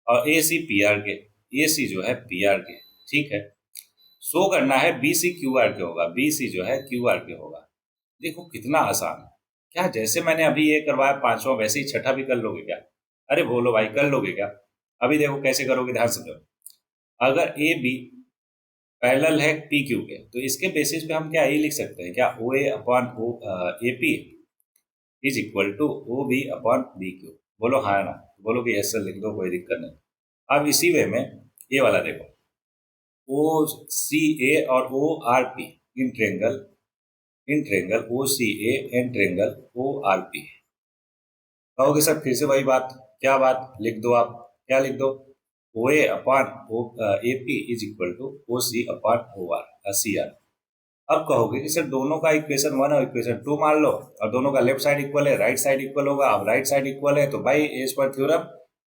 और ए सी पी आर के, ए सी जो है पी आर के, ठीक है। शो करना है बी सी क्यू आर के होगा, बी सी जो है क्यू आर के होगा। देखो कितना आसान है। क्या जैसे मैंने अभी ये करवाया 5वां, वैसे ही छठा भी कर लोगे क्या? अरे बोलो भाई, कर लोगे क्या? अभी देखो कैसे करोगे, ध्यान समझो। अगर ए बी पैरेलल है पी क्यू के तो इसके बेसिस पे हम क्या ये लिख सकते हैं क्या? O A upon O A P is equal to O B upon B Q. बोलो हाँ ना। बोलो कि यस सर, लिख दो, कोई दिक्कत नहीं। अब इसी वे में ये वाला देखो, ओ सी ए और O R P in triangle O C A and triangle O R P. कहोगे सर फिर से वही बात, क्या बात? लिख दो आप, क्या लिख दो? O A upon O A P is equal to O C upon O R C R. अब कहोगे कि सर दोनों का इक्वेशन 1 और इक्वेशन 2 मान लो, और दोनों का लेफ्ट साइड इक्वल है, राइट साइड इक्वल होगा। अब राइट साइड इक्वल है तो भाई एज पर थ्योरम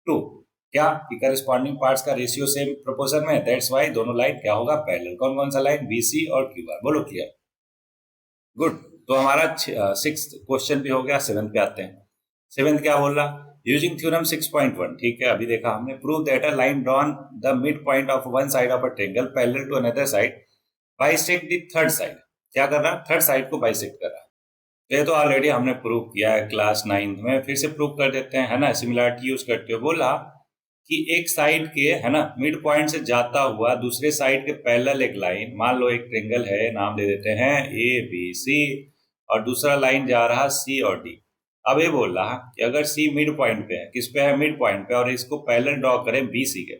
2 क्या कि करस्पॉन्डिंग पार्ट्स का रेशियो सेम प्रोपोर्शन में, दैट्स वाई दोनों लाइन क्या होगा? पैरेलल। कौन कौन सा लाइन? बी सी और क्यू आर। बोलो क्लियर, गुड। तो हमारा 6th क्वेश्चन भी हो गया। 7th पे आते हैं। 7th क्या बोल रहा? यूजिंग थ्योरम 6.1, ठीक है, अभी देखा हमने। Prove that a line drawn the mid point of one side of a triangle parallel to another side bisect the third side. क्या कर रहा? थर्ड साइड को बाइसेक्ट कर रहा है। ये तो ऑलरेडी हमने प्रूव किया है क्लास 9th में, फिर से प्रूव कर देते हैं, है ना। सिमिलरिटी यूज करते हो। बोला कि एक साइड के, है ना, मिड पॉइंट से जाता हुआ दूसरे साइड के पैरेलल एक लाइन, मान लो एक ट्रायंगल है, नाम दे देते हैं ए बी सी, और दूसरा लाइन जा रहा सी और डी। अब ये बोल रहा कि अगर सी मिड पॉइंट पे है, किस पे है? मिड पॉइंट पे, और इसको पैरेलल ड्रॉ करें बी सी के,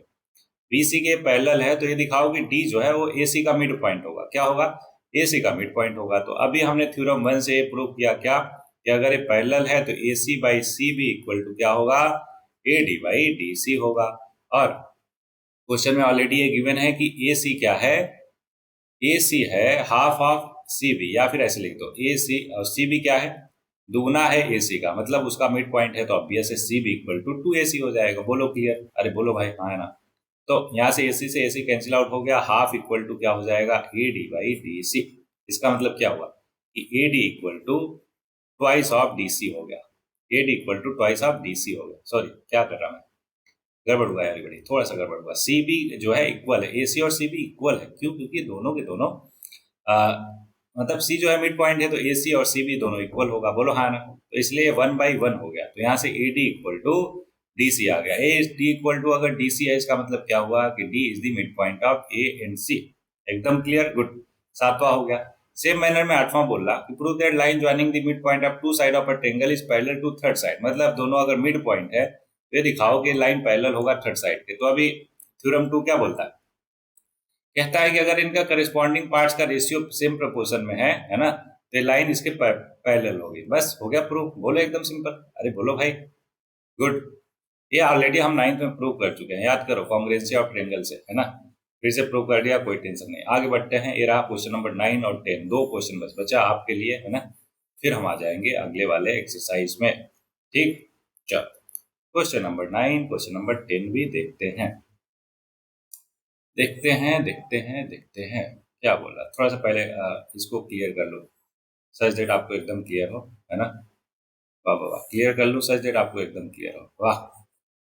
बीसी के पैरेलल है, तो ये दिखाओ कि डी जो है वो एसी का मिड पॉइंट होगा। क्या होगा? एसी का मिड पॉइंट होगा। तो अभी हमने थ्योरम 1 से ये प्रूव किया क्या कि अगर ये पैरेलल है तो एसी बाई सी भी इक्वल टू क्या होगा? एडी बाई डीसी होगा। और क्वेश्चन में ऑलरेडी ये गिवन है कि ए सी क्या है, ए सी है हाफ ऑफ सी बी, या फिर ऐसे लिख दो ए सी और सी बी क्या है, दुगना है ए सी का, मतलब उसका मिड पॉइंट है, तो ऑब्वियस है C B equal to two A C हो जाएगा। बोलो क्लियर, अरे बोलो भाई, हाँ है ना। तो यहाँ से ए सी कैंसिल आउट हो गया, हाफ इक्वल टू क्या हो जाएगा, A D by D C. इसका मतलब क्या हुआ कि A D equal to twice of D C हो गया, A D equal to twice of D C हो गया। सॉरी, क्या कर रहा मैं, गड़बड़ हुआ यार, बड़ी थोड़ा सा गड़बड़ हुआ। सी बी जो है इक्वल है, ए सी और सी बी इक्वल है, क्यों, क्योंकि दोनों के दोनों आ, मतलब सी जो है मिड पॉइंट है, तो ए सी और सी बी दोनों इक्वल होगा। बोलो हाँ ना, तो इसलिए 1/1 हो गया। तो यहाँ से A D equal to D C आ गया। ए डी इक्वल टू अगर डी सी है, इसका मतलब क्या हुआ कि D is the mid point of A and C. एकदम क्लियर, गुड। सातवां हो गया। सेम मैनर में आठवां बोल रहा कि prove that line joining the mid point of two side of a triangle is parallel to third side. मतलब दोनों अगर मिड पॉइंट है तो ये दिखाओ कि लाइन पैरेलल होगा थर्ड साइड के। तो अभी थ्योरम 2 क्या बोलता है, कहता है कि अगर इनका करस्पॉन्डिंग पार्ट्स का रेशियो सेम प्रोपोर्शन में है ना, तो लाइन इसके पैरेलल होगी। बस हो गया प्रूफ। बोलो एकदम सिंपल, अरे बोलो भाई, गुड। ये ऑलरेडी हम 9th में प्रूव कर चुके हैं, याद करो, कॉन्ग्रुएंसी ऑफ ट्रायंगल से, है ना। फिर से प्रूव कर दिया, कोई टेंशन नहीं। आगे बढ़ते हैं, ये रहा क्वेश्चन नंबर 9 और 10, दो क्वेश्चन बस बचा आपके लिए, है ना। फिर हम आ जाएंगे अगले वाले एक्सरसाइज में, ठीक। चलो क्वेश्चन नंबर 9, क्वेश्चन नंबर 10 भी देखते हैं, देखते हैं क्या बोल रहा। थोड़ा सा पहले इसको क्लियर कर लो, सच डेट आपको एकदम क्लियर हो, है ना। वाह वाह वाह, क्लियर कर लूँ सच डेट आपको एकदम क्लियर हो, वाह।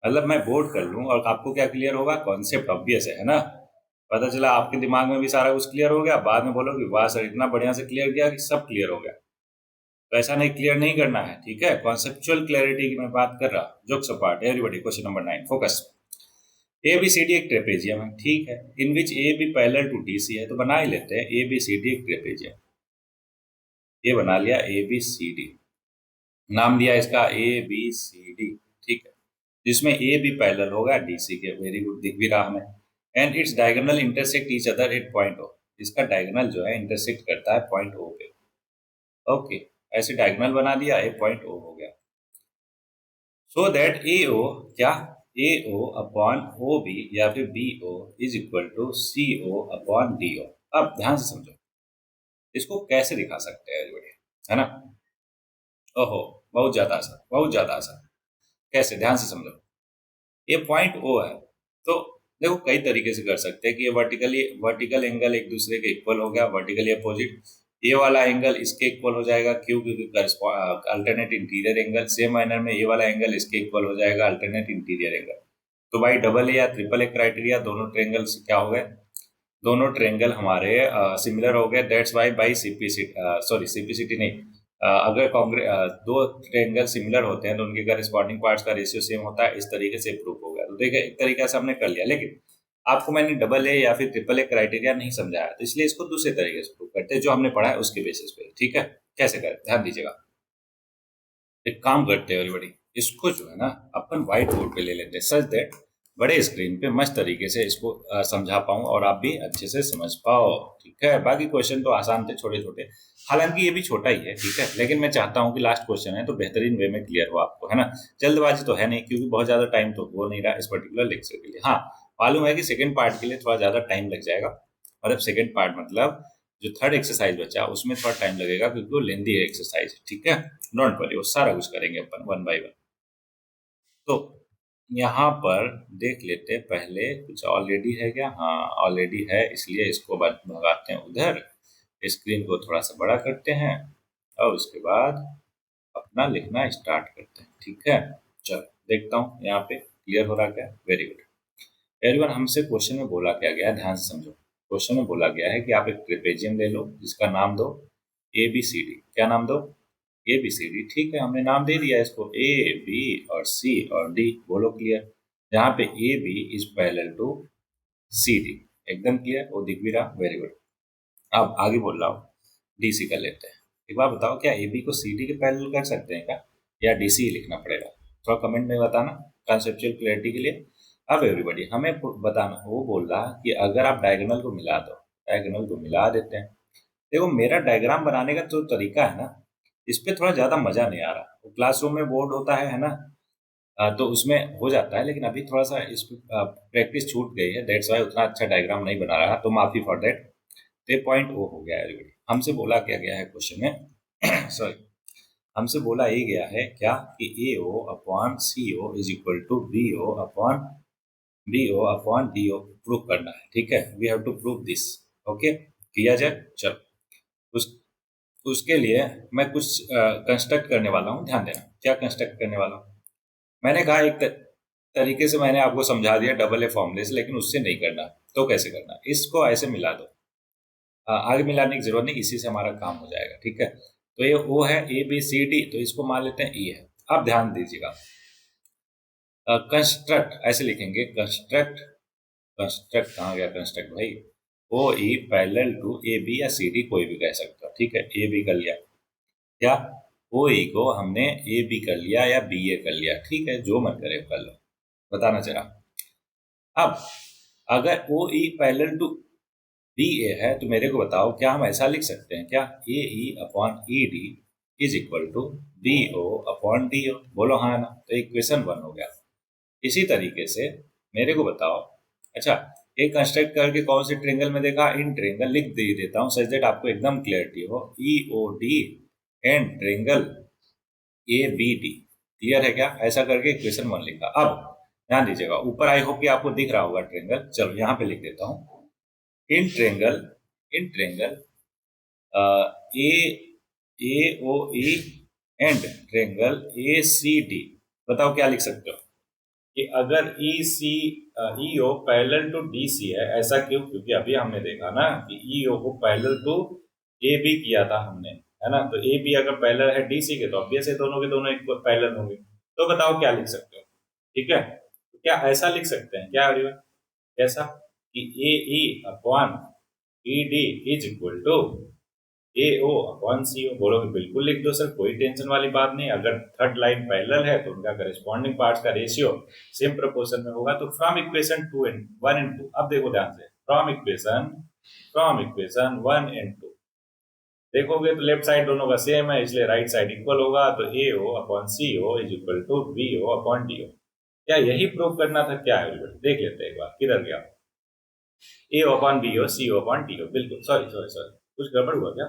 मतलब मैं बोर्ड कर लूँ और आपको क्या क्लियर होगा, कॉन्सेप्ट ऑब्वियस है ना। पता चला आपके दिमाग में भी सारा कुछ क्लियर हो गया, बाद में बोलोगे वाह सर इतना बढ़िया से क्लियर किया कि सब क्लियर हो गया। तो ऐसा नहीं, क्लियर नहीं करना है, ठीक है। कॉन्सेप्चुअल क्लैरिटी की मैं बात कर रहा, jokes apart, everybody. Question number 9, focus. A B C D एक ट्रेपेजियम है, ठीक है, in which A B parallel to D C है, तो बना ही लेते हैं ए बी सी डी एक ट्रेपेजियम। ये बना लिया ए बी सी डी, नाम दिया इसका ए बी सी डी, ठीक है, जिसमें ए बी पैरेलल होगा डी सी के। वेरी गुड, दिख भी रहा हमें। And its diagonal intersect each other at point O. इसका डायगोनल जो है इंटरसेक्ट करता है पॉइंट ओ पे। ओके, ऐसे डायगोनल बना दिया, ए पॉइंट ओ हो गया। सो दैट ए ओ क्या, ए ओ अपॉन ओ बी या फिर B O is equal to C O upon D O. अब ध्यान से समझो, इसको कैसे दिखा सकते हैं everybody? है ना। ओहो, बहुत ज्यादा आसान, बहुत ज्यादा आसान। कैसे, ध्यान से समझो। ये पॉइंट ओ है, तो देखो कई तरीके से कर सकते हैं कि ये वर्टिकल एंगल एक दूसरे के इक्वल हो गया, वर्टिकली अपोजिट। ये वाला एंगल इसके इक्वल हो जाएगा, क्यों, क्योंकि alternate interior angle. Same manner में ये वाला एंगल इसके इक्वल हो जाएगा, अल्टरनेट इंटीरियर एंगल। तो भाई डबल ए या ट्रिपल ए क्राइटेरिया, दोनों ट्रेंगल क्या हो गए, दोनों ट्रेंगल हमारे सिमिलर हो गए। दैट्स वाई बाई सीपीसिटी, सॉरी सीपीसिटी नहीं, अगर दो ट्रेंगल सिमिलर होते हैं तो उनके करस्पॉन्डिंग पार्ट्स का रेशियो सेम होता है। इस तरीके से प्रूव हो गया। तो देखिए एक तरीके से हमने कर लिया, लेकिन आपको मैंने डबल ए या फिर ट्रिपल ए क्राइटेरिया नहीं समझाया, तो इसलिए इसको दूसरे तरीके से प्रूव करते हैं, जो हमने पढ़ा है उसके बेसिस पे, ठीक है। कैसे करें, ध्यान दीजिएगा। एक काम करते हैं एवरीबॉडी, इसको जो है ना अपन व्हाइट बोर्ड पे ले लेते हैं, सच दैट बड़े स्क्रीन पे मस्त तरीके से इसको समझा पाऊँ और आप भी अच्छे से समझ पाओ, ठीक है। बाकी क्वेश्चन तो आसान थे, छोटे छोटे, हालांकि ये भी छोटा ही है, ठीक है, लेकिन मैं चाहता हूँ कि लास्ट क्वेश्चन है तो बेहतरीन वे में क्लियर हो आपको, है ना। जल्दबाजी तो है नहीं, क्योंकि बहुत ज्यादा टाइम तो हो नहीं रहा इस पर्टिकुलर लेक्चर के लिए। हाँ, मालूम है कि सेकेंड पार्ट के लिए थोड़ा ज्यादा टाइम लग जाएगा, मतलब सेकेंड पार्ट मतलब जो थर्ड एक्सरसाइज बचा उसमें थोड़ा टाइम लगेगा, क्योंकि वो लेंदी है एक्सरसाइज, ठीक है। डोंट वरी, वो सारा कुछ करेंगे अपन वन बाय वन। तो यहाँ पर देख लेते पहले, कुछ ऑलरेडी है क्या, हाँ ऑलरेडी है, इसलिए इसको भगाते हैं उधर, स्क्रीन को थोड़ा सा बड़ा करते हैं और उसके बाद अपना लिखना स्टार्ट करते हैं, ठीक है। चलो देखता हूँ यहाँ पे क्लियर हो रहा क्या, वेरी गुड। एवरीवन, हमसे क्वेश्चन में बोला क्या गया है, ध्यान से समझो। क्वेश्चन में बोला गया है कि आप एक ट्रेपेजियम ले लो जिसका नाम दो ए बी सी डी। क्या नाम दो, ए बी सी डी, ठीक है, हमने नाम दे दिया इसको, ए बी और सी और डी। बोलो क्लियर। यहाँ पे A B is parallel to C D, एकदम क्लियर, वो दिख भी रहा, वेरी गुड। अब आगे बोल रहा हूँ, डी सी कर लेते हैं। एक बार बताओ, क्या ए बी को सी डी के पैरेलल कर सकते हैं क्या, या डी सी लिखना पड़ेगा, थोड़ा कमेंट में बताना कंसेप्चुअल क्लैरिटी के लिए। अब एवरीबॉडी हमें बताना, वो बोल रहा कि अगर आप डायगोनल को मिला दो, डायगोनल को मिला देते हैं। देखो मेरा डायग्राम बनाने का जो तरीका है ना, इस पे थोड़ा ज्यादा मजा नहीं आ रहा। वो क्लासरूम में बोर्ड होता है ना, तो उसमें हो जाता है, लेकिन अभी थोड़ा सा इस प्रैक्टिस छूट गई है, दैट्स वाई उतना अच्छा डायग्राम नहीं बना रहा, तो माफी फॉर दैट। तो ये पॉइंट वो हो गया है एवरीबॉडी। हमसे बोला क्या गया है क्वेश्चन में सॉरी, हमसे बोला ये गया है क्या कि A O upon C O is equal to B O upon D O prove करना है। ठीक है, we have to prove this. Okay, किया जाए। चलो, उस उसके लिए मैं कुछ कंस्ट्रक्ट करने वाला हूँ, ध्यान देना क्या कंस्ट्रक्ट करने वाला हूँ। मैंने कहा एक तरीके से मैंने आपको समझा दिया डबल ए फॉर्मूले से, लेकिन उससे नहीं करना। तो कैसे करना, इसको ऐसे मिला दो। आगे मिलाने की जरूरत नहीं, इसी से हमारा काम हो जाएगा। ठीक है, तो ये ओ है, ए बी सी डी, तो इसको मान लेते हैं ई है। अब ध्यान दीजिएगा, कंस्ट्रक्ट ऐसे लिखेंगे, कंस्ट्रक्ट। कंस्ट्रक्ट कहाँ गया कंस्ट्रक्ट भाई? O E parallel to A B या सी डी, कोई भी कह सकते हो। ठीक है, ए बी कर लिया, क्या ओ ई को हमने ए बी कर लिया या बी ए कर लिया। ठीक है, जो मन करे कर लो, बताना चला। अब अगर ओ ई पैरेलल टू बी ए है, तो मेरे को बताओ क्या हम ऐसा लिख सकते हैं क्या, A E upon E D is equal to B O upon D O? बोलो हाँ ना, तो इक्वेशन 1 हो गया। इसी तरीके से मेरे को बताओ, अच्छा एक कंस्ट्रक्ट करके कौन से ट्रेंगल में देखा, इन ट्रेंगल लिख दे देता हूँ सच दैट आपको एकदम क्लियरिटी हो, E O D and triangle A B D. Clear है क्या? ऐसा करके इक्वेशन 1 लिखा। अब ध्यान दीजिएगा, ऊपर आई होप कि आपको दिख रहा होगा ट्रेंगल। चलो यहाँ पे लिख देता हूँ, in triangle A A O E and triangle A C D. बताओ क्या लिख सकते हो कि अगर E C E O parallel to D C है, ऐसा क्यों? क्योंकि अभी हमने देखा ना कि ई ओ को पैरेलल टू ए बी किया था हमने, है ना? तो ए बी अगर पैरेलल है डी सी के, तो ऑब्वियस है दोनों के दोनों एक पैरेलल होंगे। तो बताओ क्या लिख सकते हो? ठीक है, तो क्या ऐसा लिख सकते हैं क्या एवरीवन? कैसा कि A E upon E D is equal to A O upon C O? बोलोगे बिल्कुल लिख दो सर, कोई टेंशन वाली बात नहीं। अगर थर्ड लाइन पैरेलल है तो उनका करेस्पॉन्डिंग पार्ट्स का रेशियो सेम प्रोपोर्शन में होगा। तो फ्रॉम इक्वेशन 2 एंड 1 एंड 2, अब देखो ध्यान से, फ्रॉम इक्वेशन 1 एंड 2 देखोगे तो लेफ्ट साइड दोनों का सेम है, इसलिए राइट साइड इक्वल होगा। तो A O upon C O is equal to B O upon D O. क्या यही प्रूव करना था क्या एवरीबॉडी? देख लेते हैं एक बार, किधर गया? ए अपॉन बी ओ, सी ओ अपॉन डी ओ। बिल्कुल, सॉरी सॉरी सॉरी, कुछ गड़बड़ हुआ क्या?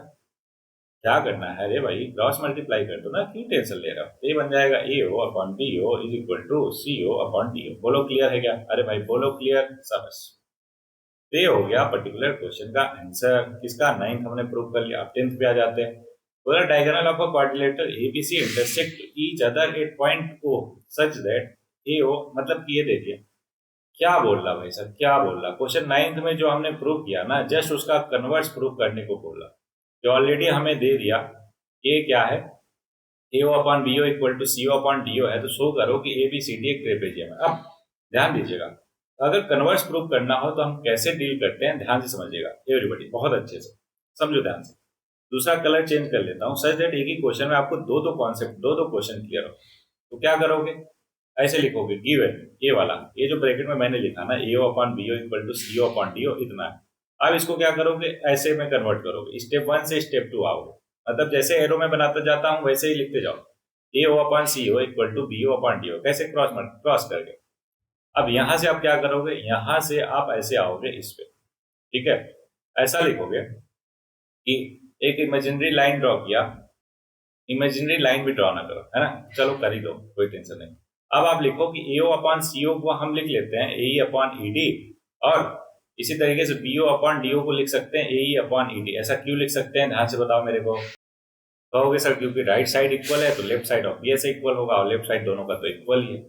क्या करना है? अरे भाई क्रॉस मल्टीप्लाई कर दो ना, क्यों टेंशन ले रहा हो? ये बन जाएगा A O upon B O is equal to C O upon D O. बोलो क्लियर है क्या? अरे भाई बोलो क्लियर, समझ। तो ये हो गया पर्टिकुलर क्वेश्चन का आंसर। किसका? 9th हमने प्रूव कर लिया। अब 10th पे आ जाते हैं। बोला diagonal of a quadrilateral A B C intersect each other at point O such that A O, मतलब कि ये देखिए क्या बोल रहा भाई सर, क्या बोल रहा। क्वेश्चन 9th में जो हमने प्रूव किया ना, जस्ट उसका कन्वर्स प्रूव करने को बोला, जो ऑलरेडी हमें दे दिया। ये क्या है? A O upon B O equal to C O upon D O है, तो शो करो कि ए बी सी डी एक ट्रेपेजियम है। अब ध्यान दीजिएगा, अगर कन्वर्स प्रूव करना हो तो हम कैसे डील करते हैं, ध्यान से समझिएगा एवरीबॉडी, बहुत अच्छे से समझो ध्यान से। दूसरा कलर चेंज कर लेता हूँ सच दैट एक ही क्वेश्चन में आपको दो दो कॉन्सेप्ट, दो दो क्वेश्चन क्लियर हो। तो क्या करोगे? ऐसे लिखोगे, गिवन ए वाला, ये जो ब्रैकेट में मैंने लिखा ना, A O upon B O equal to C O upon D O, इतना है। अब इसको क्या करोगे? ऐसे में कन्वर्ट करोगे, स्टेप 1 से स्टेप 2 आओगे। मतलब जैसे एरो में बनाता जाता हूँ वैसे ही लिखते जाओ, A O upon C O equal to B O upon D O, कैसे क्रॉस करके। अब यहां से आप क्या करोगे? यहां से आप ऐसे आओगे इस पे, ठीक है? ऐसा लिखोगे कि एक इमेजिनरी लाइन ड्रॉ किया, इमेजिनरी लाइन भी ड्रॉ ना करो, है ना? चलो कर ही दो, कोई टेंशन नहीं। अब आप लिखो कि ए ओ अपॉन सी ओ को हम लिख लेते हैं ए ई अपॉन ई डी, और इसी तरीके से B O upon D O को लिख सकते हैं ए ई अपॉन ई डी। ऐसा क्यों लिख सकते हैं? ध्यान से बताओ मेरे को। कहोगे सर क्योंकि राइट साइड इक्वल है तो लेफ्ट साइड ऑब्वियस इक्वल होगा, और लेफ्ट साइड दोनों का तो इक्वल ही है।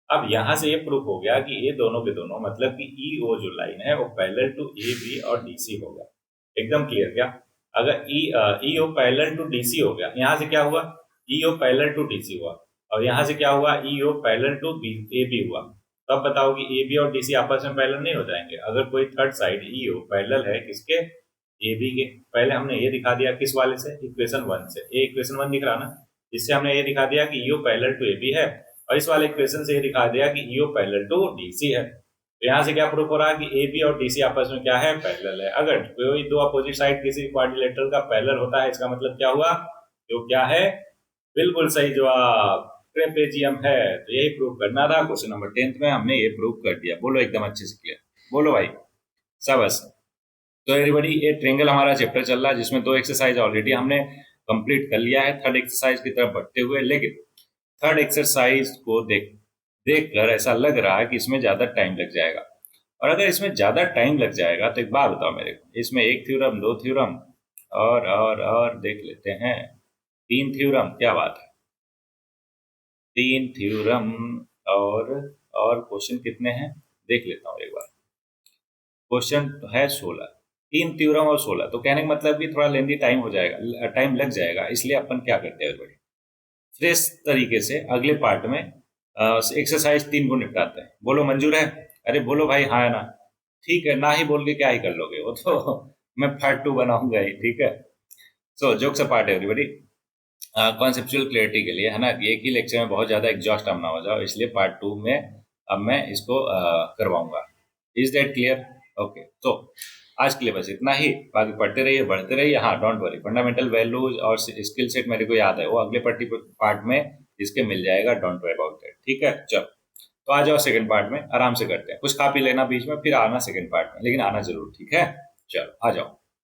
अब यहां से ये प्रूफ हो गया कि ये दोनों के दोनों, मतलब कि ई ओ जो लाइन है वो पैरेलल टू ए बी और डी सी हो गया। एकदम क्लियर क्या? अगर ई O parallel to D C हो गया, यहां से क्या हुआ? ई ओ पैरेलल टू डी सी हुआ, और यहां से क्या हुआ? ई O parallel to A B हुआ। तो अब बताओ कि ए बी और डी सी आपस में पैरेलल नहीं हो जाएंगे? अगर कोई थर्ड साइड ई ओ पैरेलल है किसके? ए बी के। पहले हमने ये दिखा दिया किस वाले से? इक्वेशन 1 से। ये इक्वेशन 1 दिख रहा ना, इससे हमने ये दिखा दिया कि ई O parallel to A B है, और इस वाले इक्वेशन से ये दिखा दिया कि ई O parallel to D C है। तो यहाँ से क्या प्रूफ हो रहा है कि ए बी और डी सी आपस में क्या है? पैरेलल है। अगर कोई दो अपोजिट साइड किसी क्वाड्रिलेटरल का पैरेलल होता है, इसका मतलब क्या हुआ? तो क्या है? बिल्कुल सही जवाब, ट्रेपेजियम है। तो यही प्रूव करना था। क्वेश्चन नंबर 10 में हमने ये प्रूव कर दिया। बोलो एकदम अच्छे से क्लियर, बोलो भाई शाबाश। तो एवरीबॉडी ये ट्रेंगल हमारा चैप्टर चल रहा है जिसमें 2 एक्सरसाइज ऑलरेडी हमने कंप्लीट कर लिया है थर्ड एक्सरसाइज की तरफ बढ़ते हुए। लेकिन थर्ड एक्सरसाइज को देख कर ऐसा लग रहा है कि इसमें ज्यादा टाइम लग जाएगा। और अगर इसमें ज्यादा टाइम लग जाएगा तो एक बात बताओ मेरे को, इसमें एक थ्योरम, दो थ्योरम और देख लेते हैं 3 थ्योरम। क्या बात है, 3 थ्योरम। और क्वेश्चन कितने हैं देख लेता हूँ एक बार। क्वेश्चन है 16, 3 थ्योरम और 16। तो कहने का मतलब कि थोड़ा लेंदी टाइम हो जाएगा, टाइम लग जाएगा। इसलिए अपन क्या करते हैं बड़ी फ्रेश तरीके से अगले पार्ट में एक्सरसाइज 3 को निपटाते हैं। बोलो मंजूर है? अरे बोलो भाई हाँ है ना। ठीक है, ना ही बोल के क्या ही कर लोगे, वो तो मैं पार्ट 2 बनाऊंगा ही। ठीक है, सो jokes apart everybody, conceptual clarity के लिए है ना, एक ही लेक्चर में बहुत ज्यादा एग्जॉस्ट हम ना हो जाओ, इसलिए पार्ट 2 में अब मैं इसको करवाऊंगा। Is that clear? ओके, तो आज के लिए बस इतना ही। बाकी पढ़ते रहिए, बढ़ते रहिए। हाँ डोंट वरी, फंडामेंटल वैल्यूज और स्किल सेट मेरे को याद है, वो अगले पार्ट में इसके मिल जाएगा। Don't worry about that. ठीक है, चलो तो आ जाओ सेकंड पार्ट में, आराम से करते हैं। कुछ खा पी लेना बीच में, फिर आना सेकंड पार्ट में, लेकिन आना जरूर। ठीक है, चलो आ जाओ।